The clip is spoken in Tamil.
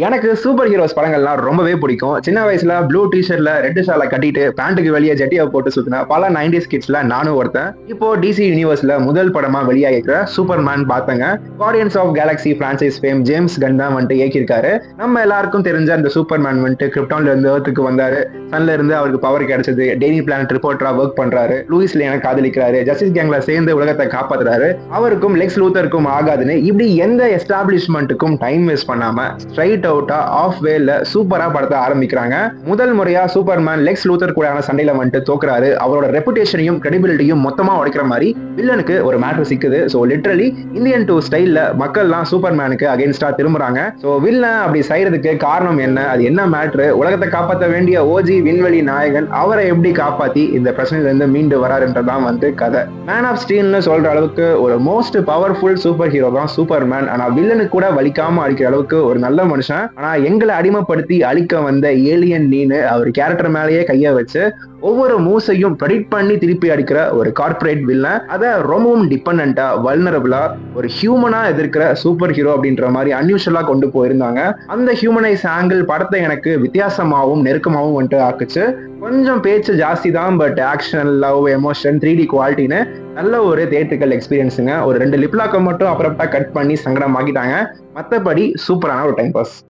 எனக்கு சூப்பர் ஹீரோஸ் படங்கள்லாம் ரொம்பவே பிடிக்கும். சின்ன வயசுல ப்ளூ டீ-ஷர்ட்ல ரெட் ஷால கட்டிட்டு பேண்ட்டுக்கு வெளிய ஜட்டிய போட்டு சுத்தின பல 90ஸ் கிட்ஸ்ல நானும் ஒருத்தன். இப்போ டிசி யூனிவர்ஸ்ல முதல் படமா வெளியாகிருக்கிற சூப்பர்மேன் பார்த்தேங்க. Guardians of Galaxy franchise fame James Gunn தான் வந்துட்டு இயக்கியிருக்காரு. நம்ம எல்லாருக்கும் தெரிஞ்ச அந்த சூப்பர்மேன் வந்துட்டு கிரிப்டான்ல இருந்து எர்த்துக்கு வந்தாரு. சன்ல இருந்து அவருக்கு பவர் கிடைச்சது. டெய்லி பிளானட் ரிப்போர்ட்டரா ஒர்க் பண்றாரு. லூயிஸ் லேனை காதலிக்கிறாரு. ஜஸ்டிஸ் கேங்ல சேர்ந்து உலகத்தை காப்பாத்துறாரு. அவருக்கும் லெக்ஸ் லூத்தருக்கும் ஆகாதுன்னு இப்படி எந்த எஸ்டாப்லிஷ்மெண்ட்டுக்கும் டைம் வேஸ்ட் பண்ணாம ஸ்ட்ரைட் அவுட்டா ஆஃப் வேல சூப்பரா படத்தை ஆரம்பிக்கிறாங்க. முதல் முறையா சூப்பர்மேன் லெக்ஸ் லூத்தர் கூடான சண்டையில வந்துட்டு தோக்குறாரு. அவரோட ரெப்புடேஷனையும் கிரெடிபிலிட்டியும் மொத்தமா உடைக்கிற மாதிரி வில்லனுக்கு ஒரு மேட்டர் சிக்குது. சோ லிட்டரலி இந்தியன் 2 ஸ்டைல்ல மக்கள்லாம் சூப்பர்மேனுக்கு அகைன்ஸ்டா திரும்புறாங்க. சோ வில்லன் அப்படி செய்யறதுக்கு காரணம் என்ன, அது என்ன மேட்ரு, உலகத்தை காப்பாற்ற வேண்டிய ஓஜி விண்வெளி நாயகன் அவரை எப்படி காப்பாத்தி இந்த பிரச்சனையில இருந்து மீண்டு வராருன்றதான் வந்து கதை. மேன் ஆஃப் ஸ்டீல்னு சொல்ற அளவுக்கு ஒரு மோஸ்ட் பவர்ஃபுல் சூப்பர் ஹீரோ தான் சூப்பர்மேன். ஆனா வில்லனுக்கு கூட வலிக்காம அடிக்கிற அளவுக்கு ஒரு நல்ல மனுஷன். ஆனா எங்களை அடிமைப்படுத்தி அழிக்க வந்த ஏலியன் நீனு அவர் கேரக்டர் மேலேயே கைய வச்சு ஒவ்வொரு மூவ்ஸையும் ப்ரெடிக்ட் பண்ணி திருப்பி அடிக்கிற ஒரு கார்ப்பரேட் வில்லன். அதை ரொம்பவும் டிபெண்டா வல்னரபிளா ஒரு ஹியூமனா எதிர்க்கிற சூப்பர் ஹீரோ அப்படின்ற மாதிரி அன்யூஷுவலா கொண்டு போயிருந்தாங்க. அந்த ஹியூமனைஸ் ஆங்கிள் படத்தை எனக்கு வித்தியாசமாகவும் நெருக்கமாகவும் வந்துட்டு ஆக்குச்சு. கொஞ்சம் பேச்சு ஜாஸ்தி தான், but action, love, emotion, 3D குவாலிட்டின்னு நல்ல ஒரு தியேட்ரிக்கல் எக்ஸ்பீரியன்ஸுங்க. ஒரு 2 லிப்லாக்கை மட்டும் அப்புறப்பா கட் பண்ணி சங்கடம் ஆக்கிட்டாங்க. மற்றபடி சூப்பரான ஒரு டைம் பாஸ்.